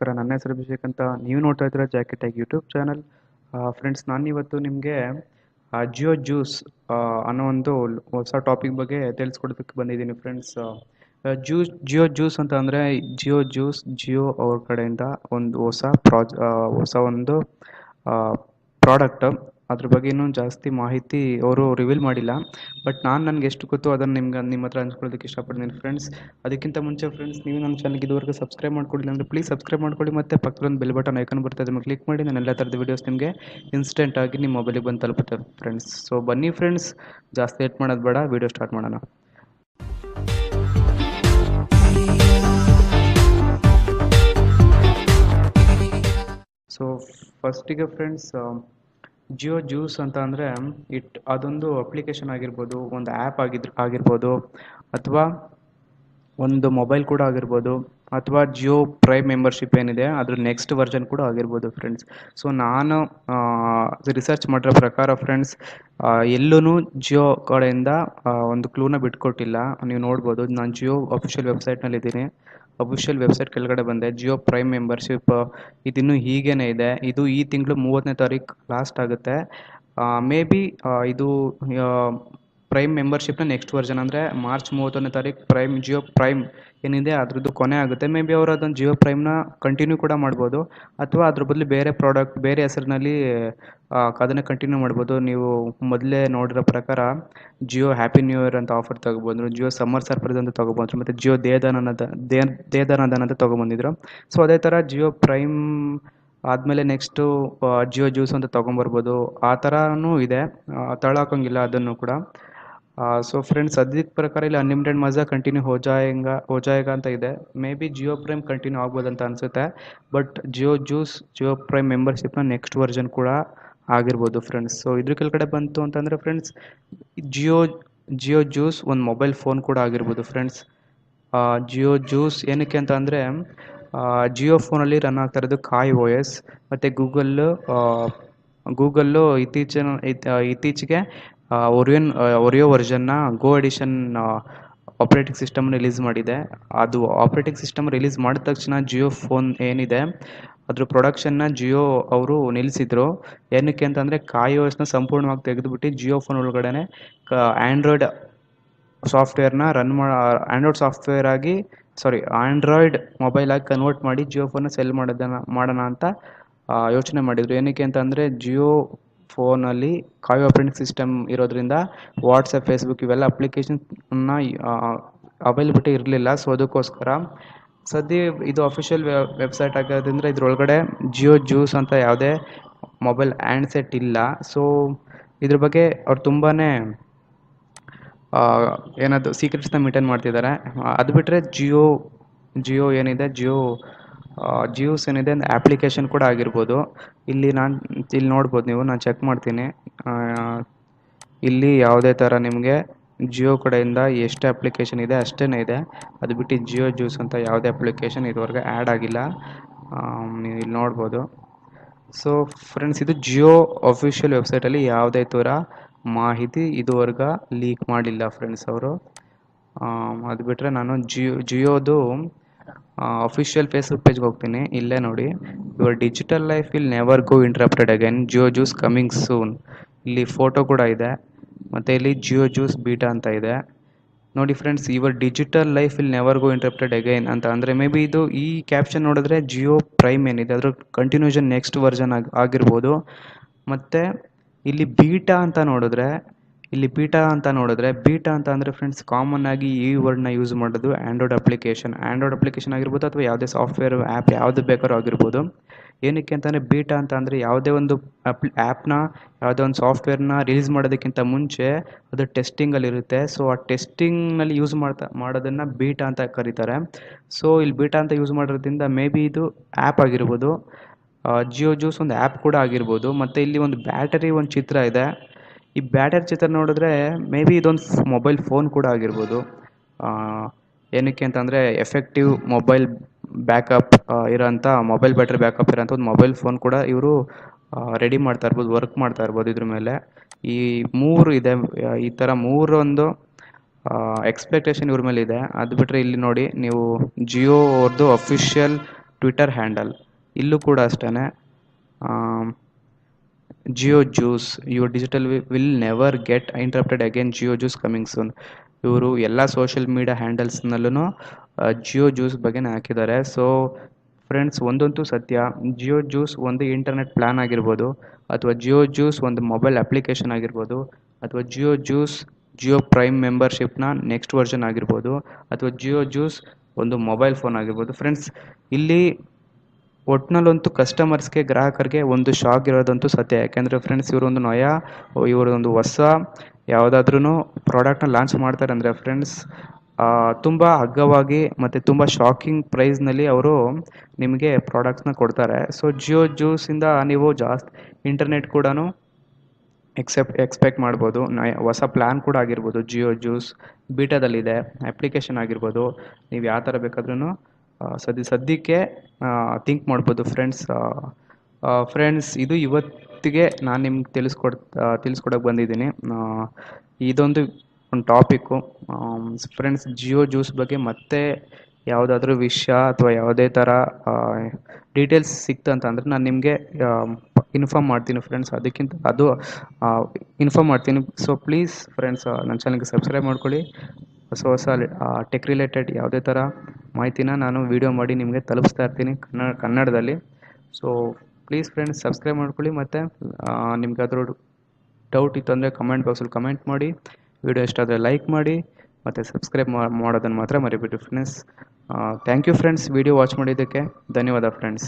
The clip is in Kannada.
ನಮಸ್ಕಾರ. ನನ್ನ ಹೆಸರು ಅಭಿಷೇಕ್ ಅಂತ. ನೀವು ನೋಡ್ತಾ ಇದ್ದೀರಾ ಜಾಕಿ ಟ್ಯಾಗ್ ಯೂಟ್ಯೂಬ್ ಚಾನಲ್. ಫ್ರೆಂಡ್ಸ್, ನಾನಿವತ್ತು ನಿಮಗೆ ಜಿಯೋ ಜ್ಯೂಸ್ ಅನ್ನೋ ಒಂದು ಹೊಸ ಟಾಪಿಕ್ ಬಗ್ಗೆ ತಿಳಿಸ್ಕೊಡೋದಕ್ಕೆ ಬಂದಿದ್ದೀನಿ ಫ್ರೆಂಡ್ಸ್. ಜಿಯೋ ಜ್ಯೂಸ್ ಅಂತ ಅಂದರೆ ಜಿಯೋ ಅವ್ರ ಕಡೆಯಿಂದ ಒಂದು ಹೊಸ ಒಂದು ಪ್ರಾಡಕ್ಟ್. ಅದ್ರ ಬಗ್ಗೆ ಇನ್ನೂ ಜಾಸ್ತಿ ಮಾಹಿತಿ ಅವರು ರಿವೀಲ್ ಮಾಡಿಲ್ಲ. ಬಟ್ ನನಗೆ ಎಷ್ಟು ಗೊತ್ತು ಅದನ್ನು ನಿಮ್ಮ ಹತ್ರ ಹಂಚ್ಕೊಳ್ಳೋದಕ್ಕೆ ಇಷ್ಟಪಡ್ತೀನಿ ಫ್ರೆಂಡ್ಸ್. ಅದಕ್ಕಿಂತ ಮುಂಚೆ ಫ್ರೆಂಡ್ಸ್, ನೀವು ನಮ್ಮ ಚಾನಲ್ಗೆ ಇದುವರೆಗೂ ಸಬ್ಸ್ಕ್ರೈಬ್ ಮಾಡ್ಕೊಳ್ಳಿಲ್ಲ ಅಂದರೆ ಪ್ಲೀಸ್ ಸಬ್ಸ್ಕ್ರೈಬ್ ಮಾಡ್ಕೊಳ್ಳಿ. ಮತ್ತು ಪಕ್ಕದೊಂದು ಬೆಲ್ ಬಟನ್ ಐಕನ್ ಬರ್ತಾ ಇದೆ, ಕ್ಲಿಕ್ ಮಾಡಿ. ನಾನು ಎಲ್ಲ ಥರದ ವೀಡಿಯೋಸ್ ನಿಮಗೆ ಇನ್ಸ್ಟೆಂಟಾಗಿ ನಿಮ್ಮ ಮೊಬೈಲಿಗೆ ಬಂದು ತಲುಪುತ್ತೆ ಫ್ರೆಂಡ್ಸ್. ಸೊ ಬನ್ನಿ ಫ್ರೆಂಡ್ಸ್, ಜಾಸ್ತಿ ಲೇಟ್ ಮಾಡೋದು ಬೇಡ, ವೀಡಿಯೋ ಸ್ಟಾರ್ಟ್ ಮಾಡೋಣ. ಸೊ ಫಸ್ಟಿಗೆ ಫ್ರೆಂಡ್ಸ್, ಜಿಯೋ ಜ್ಯೂಸ್ ಅಂತ ಅಂದರೆ ಅದೊಂದು ಅಪ್ಲಿಕೇಶನ್ ಆಗಿರ್ಬೋದು, ಒಂದು ಆ್ಯಪ್ ಆಗಿರ್ಬೋದು, ಅಥವಾ ಒಂದು ಮೊಬೈಲ್ ಕೂಡ ಆಗಿರ್ಬೋದು, ಅಥವಾ ಜಿಯೋ ಪ್ರೈಮ್ ಮೆಂಬರ್ಶಿಪ್ ಏನಿದೆ ಅದ್ರ ನೆಕ್ಸ್ಟ್ ವರ್ಷನ್ ಕೂಡ ಆಗಿರ್ಬೋದು ಫ್ರೆಂಡ್ಸ್. ಸೊ ನಾನು ರಿಸರ್ಚ್ ಮಾಡಿರೋ ಪ್ರಕಾರ ಫ್ರೆಂಡ್ಸ್, ಎಲ್ಲೂ ಜಿಯೋ ಕಡೆಯಿಂದ ಒಂದು ಕ್ಲೂನ ಬಿಟ್ಕೊಟ್ಟಿಲ್ಲ. ನೀವು ನೋಡ್ಬೋದು, ನಾನು ಜಿಯೋ ಅಫಿಷಿಯಲ್ ವೆಬ್ಸೈಟ್ನಲ್ಲಿದ್ದೀನಿ. ಅಫಿಷಿಯಲ್ ವೆಬ್ಸೈಟ್ ಕೆಳಗಡೆ ಬಂದೆ. ಜಿಯೋ ಪ್ರೈಮ್ ಮೆಂಬರ್ಶಿಪ್ ಇದಿನ್ನೂ ಹೀಗೇ ಇದೆ. ಇದು ಈ ತಿಂಗಳು 30ನೇ ತಾರೀಕು ಲಾಸ್ಟ್ ಆಗುತ್ತೆ. ಮೇ ಬಿ ಇದು ಪ್ರೈಮ್ ಮೆಂಬರ್ಶಿಪ್ನ ನೆಕ್ಸ್ಟ್ ವರ್ಷನ್ ಅಂದರೆ ಮಾರ್ಚ್ 31ನೇ ತಾರೀಕು ಜಿಯೋ ಪ್ರೈಮ್ ಏನಿದೆ ಅದ್ರದ್ದು ಕೊನೆ ಆಗುತ್ತೆ. ಮೇ ಬಿ ಅವರು ಅದನ್ನು ಜಿಯೋ ಪ್ರೈಮ್ನ ಕಂಟಿನ್ಯೂ ಕೂಡ ಮಾಡ್ಬೋದು, ಅಥವಾ ಅದ್ರ ಬದಲು ಬೇರೆ ಪ್ರಾಡಕ್ಟ್ ಬೇರೆ ಹೆಸರಿನಲ್ಲಿ ಅದನ್ನು ಕಂಟಿನ್ಯೂ ಮಾಡ್ಬೋದು. ನೀವು ಮೊದಲೇ ನೋಡಿರೋ ಪ್ರಕಾರ ಜಿಯೋ ಹ್ಯಾಪಿ ನ್ಯೂ ಇಯರ್ ಅಂತ ಆಫರ್ ತೊಗೊಬಂದರು, ಜಿಯೋ ಸಮ್ಮರ್ ಸರ್ಪ್ರೈಸ್ ಅಂತ ತೊಗೊಬಂದರು, ಮತ್ತು ಜಿಯೋ ದೇದಾನಂದ ಅಂತ ತೊಗೊಂಬಂದಿದ್ರು. ಸೊ ಅದೇ ಥರ ಜಿಯೋ ಪ್ರೈಮ್ ಆದಮೇಲೆ ನೆಕ್ಸ್ಟು ಜಿಯೋ ಜ್ಯೂಸ್ ಅಂತ ತೊಗೊಂಬರ್ಬೋದು. ಆ ಥರನೂ ಇದೆ, ತಳ್ಳಾಕೋಂಗಿಲ್ಲ ಅದನ್ನು ಕೂಡ. ಸೊ ಫ್ರೆಂಡ್ಸ್, ಸದ್ಯದ ಪ್ರಕಾರ ಇಲ್ಲಿ ಅನ್ಲಿಮಿಟೆಡ್ ಮಜಾ ಕಂಟಿನ್ಯೂ ಹೋಜಾಯೇಗ ಅಂತ ಇದೆ. Maybe Jio prime continue ಆಗ್ಬೋದು ಅಂತ ಅನಿಸುತ್ತೆ. ಬಟ್ ಜಿಯೋ ಪ್ರೈಮ್ ಮೆಂಬರ್ಶಿಪ್ನ ನೆಕ್ಸ್ಟ್ ವರ್ಷನ್ ಕೂಡ ಆಗಿರ್ಬೋದು ಫ್ರೆಂಡ್ಸ್. ಸೊ ಇದ್ರ ಕೆಳಗಡೆ ಬಂತು ಅಂತಂದರೆ ಫ್ರೆಂಡ್ಸ್, ಜಿಯೋ ಜ್ಯೂಸ್ ಒಂದು ಮೊಬೈಲ್ ಫೋನ್ ಕೂಡ ಆಗಿರ್ಬೋದು ಫ್ರೆಂಡ್ಸ್. ಜಿಯೋ ಜ್ಯೂಸ್ ಏನಕ್ಕೆ ಅಂತ ಅಂದರೆ, ಜಿಯೋ ಫೋನಲ್ಲಿ ರನ್ ಆಗ್ತಾ ಇರೋದು ಕಾಯ್ OS, ಮತ್ತು ಗೂಗಲ್ಲು ಇತ್ತೀಚೆಗೆ ಒರಿಯೋ ವರ್ಷನ್ನ ಗೋ ಎಡಿಷನ್ ಆಪ್ರೇಟಿಂಗ್ ಸಿಸ್ಟಮ್ ರಿಲೀಸ್ ಮಾಡಿದೆ. ಅದು ಆಪ್ರೇಟಿಂಗ್ ಸಿಸ್ಟಮ್ ರಿಲೀಸ್ ಮಾಡಿದ ತಕ್ಷಣ ಜಿಯೋ ಫೋನ್ ಏನಿದೆ ಅದ್ರ ಪ್ರೊಡಕ್ಷನ್ನ ಜಿಯೋ ಅವರು ನಿಲ್ಲಿಸಿದ್ರು. ಏನಕ್ಕೆ ಅಂತಂದರೆ, ಕಾಯ್ OSನ ಸಂಪೂರ್ಣವಾಗಿ ತೆಗೆದುಬಿಟ್ಟು ಜಿಯೋ ಫೋನ್ ಒಳಗಡೆ ಆ್ಯಂಡ್ರಾಯ್ಡ್ ಸಾಫ್ಟ್ವೇರ್ನ ಆ್ಯಂಡ್ರಾಯ್ಡ್ ಮೊಬೈಲ್ ಆಗಿ ಕನ್ವರ್ಟ್ ಮಾಡಿ ಜಿಯೋ ಫೋನ್ನ ಸೆಲ್ ಮಾಡೋಣ ಅಂತ ಯೋಚನೆ ಮಾಡಿದರು. ಏನಕ್ಕೆ ಅಂತಂದರೆ, ಜಿಯೋ ಫೋನಲ್ಲಿ ಕಾಯ್ ಆಪ್ರೇಟಿಂಗ್ ಸಿಸ್ಟಮ್ ಇರೋದ್ರಿಂದ ವಾಟ್ಸಪ್, ಫೇಸ್ಬುಕ್ ಇವೆಲ್ಲ ಅಪ್ಲಿಕೇಶನ್ನ ಅವೈಲಬಿಲಿಟಿ ಇರಲಿಲ್ಲ. ಸೊ ಅದಕ್ಕೋಸ್ಕರ ಸದ್ಯ ಇದು ಅಫಿಷಿಯಲ್ ವೆಬ್ಸೈಟ್ ಆಗಿರೋದ್ರಿಂದ ಇದ್ರೊಳಗಡೆ ಜಿಯೋ ಜ್ಯೂಸ್ ಅಂತ ಯಾವುದೇ ಮೊಬೈಲ್ ಹ್ಯಾಂಡ್ಸೆಟ್ ಇಲ್ಲ. ಸೊ ಇದ್ರ ಬಗ್ಗೆ ಅವ್ರು ತುಂಬಾ ಏನಾದರೂ ಸೀಕ್ರೆಟ್ಸ್ನ ಮೇಂಟೈನ್ ಮಾಡ್ತಿದ್ದಾರೆ. ಅದು ಬಿಟ್ಟರೆ ಜಿಯೋ ಏನಿದೆ, ಜ್ಯೂಸ್ ಏನಿದೆ ಒಂದು ಆ್ಯಪ್ಲಿಕೇಶನ್ ಕೂಡ ಆಗಿರ್ಬೋದು. ಇಲ್ಲಿ ನೋಡ್ಬೋದು ನೀವು, ನಾನು ಚೆಕ್ ಮಾಡ್ತೀನಿ. ಇಲ್ಲಿ ಯಾವುದೇ ಥರ ನಿಮಗೆ ಜಿಯೋ ಕಡೆಯಿಂದ ಎಷ್ಟು ಅಪ್ಲಿಕೇಶನ್ ಇದೆ ಅಷ್ಟೇ ಇದೆ. ಅದು ಬಿಟ್ಟು ಜಿಯೋ ಜ್ಯೂಸ್ ಅಂತ ಯಾವುದೇ ಅಪ್ಲಿಕೇಶನ್ ಇದುವರೆಗೆ ಆ್ಯಡ್ ಆಗಿಲ್ಲ. ನೀವು ಇಲ್ಲಿ ನೋಡ್ಬೋದು. ಸೊ ಫ್ರೆಂಡ್ಸ್, ಇದು ಜಿಯೋ ಅಫಿಷಿಯಲ್ ವೆಬ್ಸೈಟಲ್ಲಿ ಯಾವುದೇ ಥರ ಮಾಹಿತಿ ಇದುವರೆಗೆ ಲೀಕ್ ಮಾಡಿಲ್ಲ ಫ್ರೆಂಡ್ಸ್ ಅವರು. ಅದು ಬಿಟ್ಟರೆ ನಾನು ಜಿಯೋದು ಅಫಿಷಿಯಲ್ ಫೇಸ್ಬುಕ್ ಪೇಜ್ಗೆ ಹೋಗ್ತೀನಿ. ಇಲ್ಲೇ ನೋಡಿ, your digital life will never go interrupted again, Jio juice coming soon. ಇಲ್ಲಿ ಫೋಟೋ ಕೂಡ ಇದೆ, ಮತ್ತು ಇಲ್ಲಿ ಜಿಯೋ ಜ್ಯೂಸ್ ಬೀಟಾ ಅಂತ ಇದೆ ನೋಡಿ friends. Your digital life will never go interrupted again ಅಂತ ಅಂದರೆ, ಮೇ ಬಿ ಇದು ಈ ಕ್ಯಾಪ್ಷನ್ ನೋಡಿದ್ರೆ ಜಿಯೋ ಪ್ರೈಮ್ ಏನಿದೆ ಅದ್ರ ಕಂಟಿನ್ಯೂಷನ್ ನೆಕ್ಸ್ಟ್ ವರ್ಷನ್ ಆಗಿರ್ಬೋದು. ಮತ್ತು ಇಲ್ಲಿ ಬೀಟಾ ಅಂತ ನೋಡಿದ್ರೆ ಬೀಟಾ ಅಂತ ಅಂದರೆ ಫ್ರೆಂಡ್ಸ್, ಕಾಮನ್ ಆಗಿ ಈ ವರ್ಡ್ನ ಯೂಸ್ ಮಾಡೋದು ಆ್ಯಂಡ್ರಾಯ್ಡ್ ಅಪ್ಲಿಕೇಶನ್ ಆಗಿರ್ಬೋದು, ಅಥವಾ ಯಾವುದೇ ಸಾಫ್ಟ್ವೇರ್ ಆ್ಯಪ್ ಯಾವುದು ಬೇಕಾದ್ರೂ ಆಗಿರ್ಬೋದು. ಏನಕ್ಕೆ ಅಂತಂದರೆ, ಬೀಟಾ ಅಂತ ಅಂದರೆ ಯಾವುದೇ ಒಂದು ಆ್ಯಪ್ನ, ಯಾವುದೇ ಒಂದು ಸಾಫ್ಟ್ವೇರ್ನ ರಿಲೀಸ್ ಮಾಡೋದಕ್ಕಿಂತ ಮುಂಚೆ ಅದು ಟೆಸ್ಟಿಂಗಲ್ಲಿರುತ್ತೆ. ಸೊ ಆ ಟೆಸ್ಟಿಂಗ್ನಲ್ಲಿ ಯೂಸ್ ಮಾಡೋದನ್ನು ಬೀಟಾ ಅಂತ ಕರೀತಾರೆ. ಸೊ ಇಲ್ಲಿ ಬೀಟಾ ಅಂತ ಯೂಸ್ ಮಾಡೋದ್ರಿಂದ ಮೇ ಬಿ ಇದು ಆ್ಯಪ್ ಆಗಿರ್ಬೋದು, ಜಿಯೋ ಜ್ಯೂಸ್ ಒಂದು ಆ್ಯಪ್ ಕೂಡ ಆಗಿರ್ಬೋದು. ಮತ್ತು ಇಲ್ಲಿ ಒಂದು ಬ್ಯಾಟರಿ ಒಂದು ಚಿತ್ರ ಇದೆ. ಈ ಬ್ಯಾಟರಿ ಚಿತ್ರ ನೋಡಿದ್ರೆ ಮೇ ಬಿ ಇದೊಂದು ಮೊಬೈಲ್ ಫೋನ್ ಕೂಡ ಆಗಿರ್ಬೋದು. ಏನಕ್ಕೆ ಅಂತಂದರೆ, ಎಫೆಕ್ಟಿವ್ ಮೊಬೈಲ್ ಬ್ಯಾಕಪ್ ಇರೋಂಥ ಮೊಬೈಲ್ ಬ್ಯಾಟ್ರಿ ಬ್ಯಾಕಪ್ ಇರೋಂಥ ಒಂದು ಮೊಬೈಲ್ ಫೋನ್ ಕೂಡ ಇವರು ರೆಡಿ ಮಾಡ್ತಾ ಇರ್ಬೋದು, ವರ್ಕ್ ಮಾಡ್ತಾ ಇರ್ಬೋದು ಇದ್ರ ಮೇಲೆ. ಈ ಥರ ಮೂರೊಂದು ಎಕ್ಸ್ಪೆಕ್ಟೇಷನ್ ಇವ್ರ ಮೇಲೆ ಇದೆ. ಅದು ಬಿಟ್ಟರೆ ಇಲ್ಲಿ ನೋಡಿ ನೀವು, ಜಿಯೋ ಅವ್ರದ್ದು ಅಫಿಷಿಯಲ್ ಟ್ವಿಟರ್ ಹ್ಯಾಂಡಲ್. ಇಲ್ಲೂ ಕೂಡ ಅಷ್ಟೇ, Jio juice your digital will never get interrupted again, Jio juice coming soon. ಇವರು ಎಲ್ಲ ಸೋಷಿಯಲ್ ಮೀಡಿಯಾ ಹ್ಯಾಂಡಲ್ಸ್ನಲ್ಲೂ ಜಿಯೋ ಜ್ಯೂಸ್ ಬಗ್ಗೆನೇ ಹಾಕಿದ್ದಾರೆ. ಸೊ ಫ್ರೆಂಡ್ಸ್, ಒಂದಂತೂ ಸತ್ಯ, ಜಿಯೋ ಜ್ಯೂಸ್ ಒಂದು ಇಂಟರ್ನೆಟ್ ಪ್ಲ್ಯಾನ್ ಆಗಿರ್ಬೋದು, ಅಥವಾ ಜಿಯೋ ಜ್ಯೂಸ್ ಒಂದು ಮೊಬೈಲ್ ಅಪ್ಲಿಕೇಶನ್ ಆಗಿರ್ಬೋದು, ಅಥವಾ ಜಿಯೋ ಜ್ಯೂಸ್ ಜಿಯೋ ಪ್ರೈಮ್ ಮೆಂಬರ್ಶಿಪ್ನ ನೆಕ್ಸ್ಟ್ ವರ್ಷನ್ ಆಗಿರ್ಬೋದು, ಅಥವಾ ಜಿಯೋ ಜ್ಯೂಸ್ ಒಂದು ಮೊಬೈಲ್ ಫೋನ್ ಆಗಿರ್ಬೋದು. ಫ್ರೆಂಡ್ಸ್, ಇಲ್ಲಿ ಒಟ್ನಲ್ಲಂತೂ ಕಸ್ಟಮರ್ಸ್ಗೆ, ಗ್ರಾಹಕರಿಗೆ ಒಂದು ಶಾಕ್ ಇರೋದಂತೂ ಸತ್ಯ. ಯಾಕೆಂದರೆ ಫ್ರೆಂಡ್ಸ್, ಇವರೊಂದು ಹೊಸ ಯಾವುದಾದ್ರೂ ಪ್ರಾಡಕ್ಟ್ನ ಲಾಂಚ್ ಮಾಡ್ತಾರೆ ಅಂದರೆ ಫ್ರೆಂಡ್ಸ್, ತುಂಬ ಅಗ್ಗವಾಗಿ ಮತ್ತು ತುಂಬ ಶಾಕಿಂಗ್ ಪ್ರೈಸ್ನಲ್ಲಿ ಅವರು ನಿಮಗೆ ಪ್ರಾಡಕ್ಟ್ಸ್ನ ಕೊಡ್ತಾರೆ. ಸೊ ಜಿಯೋ ಜ್ಯೂಸಿಂದ ನೀವು ಜಾಸ್ತಿ ಇಂಟರ್ನೆಟ್ ಕೂಡ ಎಕ್ಸ್ಪೆಕ್ಟ್ ಮಾಡ್ಬೋದು. ಹೊಸ ಪ್ಲ್ಯಾನ್ ಕೂಡ ಆಗಿರ್ಬೋದು. ಜಿಯೋ ಜ್ಯೂಸ್ ಬೀಟಾದಲ್ಲಿದೆ, ಅಪ್ಲಿಕೇಶನ್ ಆಗಿರ್ಬೋದು. ನೀವು ಯಾವ ಥರ ಬೇಕಾದ್ರೂ ಸದ್ಯಕ್ಕೆ ಥಿಂಕ್ ಮಾಡ್ಬೋದು ಫ್ರೆಂಡ್ಸ್. ಇದು ಇವತ್ತಿಗೆ ನಾನು ನಿಮ್ಗೆ ತಿಳಿಸ್ಕೊಡೋಕೆ ಬಂದಿದ್ದೀನಿ. ಇದೊಂದು ಒಂದು ಟಾಪಿಕ್ಕು. ಫ್ರೆಂಡ್ಸ್, ಜಿಯೋ ಜ್ಯೂಸ್ ಬಗ್ಗೆ ಮತ್ತೆ ಯಾವುದಾದ್ರೂ ವಿಷಯ ಅಥವಾ ಯಾವುದೇ ಥರ ಡೀಟೇಲ್ಸ್ ಸಿಕ್ತಂತಂದರೆ ನಾನು ನಿಮಗೆ ಇನ್ಫಾರ್ಮ್ ಮಾಡ್ತೀನಿ ಫ್ರೆಂಡ್ಸ್. ಅದು ಇನ್ಫಾರ್ಮ್ ಮಾಡ್ತೀನಿ. ಸೊ ಪ್ಲೀಸ್ ಫ್ರೆಂಡ್ಸ್, ನನ್ನ ಚಾನಲ್ಗೆ ಸಬ್ಸ್ಕ್ರೈಬ್ ಮಾಡ್ಕೊಳ್ಳಿ. ಹೊಸ ಟೆಕ್ ರಿಲೇಟೆಡ್ ಯಾವುದೇ ಥರ ಮಾಹಿತಿನ ನಾನು ವೀಡಿಯೋ ಮಾಡಿ ನಿಮಗೆ ತಲುಪಿಸ್ತಾ ಇರ್ತೀನಿ ಕನ್ನಡದಲ್ಲಿ. ಸೊ ಪ್ಲೀಸ್ ಫ್ರೆಂಡ್ಸ್, ಸಬ್ಸ್ಕ್ರೈಬ್ ಮಾಡ್ಕೊಳ್ಳಿ. ಮತ್ತು ನಿಮ್ಗೆ ಅದ್ರ ಡೌಟ್ ಇತ್ತು ಅಂದರೆ ಕಮೆಂಟ್ ಬಾಕ್ಸಲ್ಲಿ ಕಮೆಂಟ್ ಮಾಡಿ. ವಿಡಿಯೋ ಇಷ್ಟ ಆದರೆ ಲೈಕ್ ಮಾಡಿ ಮತ್ತು ಸಬ್ಸ್ಕ್ರೈಬ್ ಮಾಡೋದನ್ನು ಮಾತ್ರ ಮರಿಬೇಡಿ friends. Thank you friends, video watch ಮಾಡಿದ್ದಕ್ಕೆ ಧನ್ಯವಾದ ಫ್ರೆಂಡ್ಸ್.